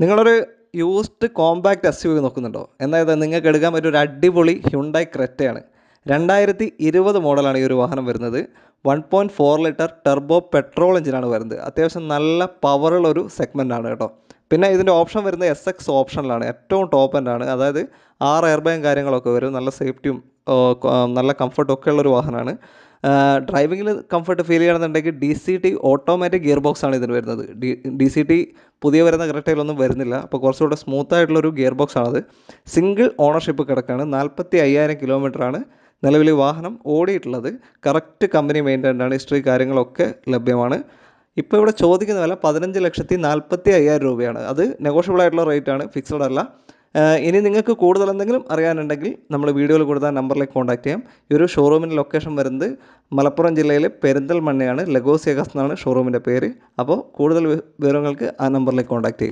നിങ്ങളൊരു used compact S U V നോക്കുന്നുണ്ടോ? എന്നാൽ നിങ്ങൾക്ക് എടുക്കാൻ പറ്റിയ ഒരു അടിപൊളി ഹ്യുണ്ടായി ക്രെറ്റയാണ്. 2020 മോഡലാണ് ഈ ഒരു വാഹനം വരുന്നത്. 1.4 ലിറ്റർ ടെർബോ പെട്രോൾ എഞ്ചിനാണ് വരുന്നത്. അത്യാവശ്യം നല്ല പവറുള്ളൊരു സെഗ്മെൻ്റാണ് കേട്ടോ. പിന്നെ ഇതിൻ്റെ ഓപ്ഷൻ വരുന്നത് SX ഓപ്ഷനിലാണ്. ഏറ്റവും ടോപ്പ് എൻഡാണ്. അതായത് 6 എയർ ബാഗും കാര്യങ്ങളൊക്കെ വരും. നല്ല സേഫ്റ്റിയും നല്ല കംഫർട്ടും ഒക്കെ ഉള്ളൊരു വാഹനമാണ്. ഡ്രൈവിങ്ങിൽ കംഫർട്ട് ഫീൽ ചെയ്യണമെന്നുണ്ടെങ്കിൽ DCT ഓട്ടോമാറ്റിക് ഗിയർ ബോക്സ് ആണ് ഇതിന് വരുന്നത്. DCT പുതിയ വരുന്ന ക്രെറ്റയിലൊന്നും വരുന്നില്ല. അപ്പോൾ കുറച്ചുകൂടെ സ്മൂത്ത് ആയിട്ടുള്ളൊരു ഗിയർ ബോക്സ് ആണത്. സിംഗിൾ ഓണർഷിപ്പ് കിടക്കുകയാണ്. 45,000 കിലോമീറ്ററാണ് നിലവിൽ വാഹനം ഓടിയിട്ടുള്ളത്. കറക്റ്റ് കമ്പനി മെയിൻ്റെനൻസ് ആണ്. ഹിസ്റ്ററി കാര്യങ്ങളൊക്കെ ലഭ്യമാണ്. ഇപ്പോൾ ഇവിടെ ചോദിക്കുന്ന വില 15,45,000 രൂപയാണ്. അത് നെഗോഷ്യബിൾ ആയിട്ടുള്ള റേറ്റ് ആണ്, ഫിക്സഡ് അല്ല. ഇനി നിങ്ങൾക്ക് കൂടുതൽ എന്തെങ്കിലും അറിയാനുണ്ടെങ്കിൽ നമ്മൾ വീഡിയോയിൽ കൊടുത്ത നമ്പറിലേക്ക് കോൺടാക്ട് ചെയ്യാം. ഈ ഒരു ഷോറൂമിൻ്റെ ലൊക്കേഷൻ വരുന്നത് മലപ്പുറം ജില്ലയിലെ പെരിന്തൽമണ്ണയാണ്. ലഗോസിയഗസ് എന്നാണ് ഷോറൂമിൻ്റെ പേര്. അപ്പോൾ കൂടുതൽ വിവരങ്ങൾക്ക് ആ നമ്പറിലേക്ക് കോൺടാക്ട് ചെയ്യുക.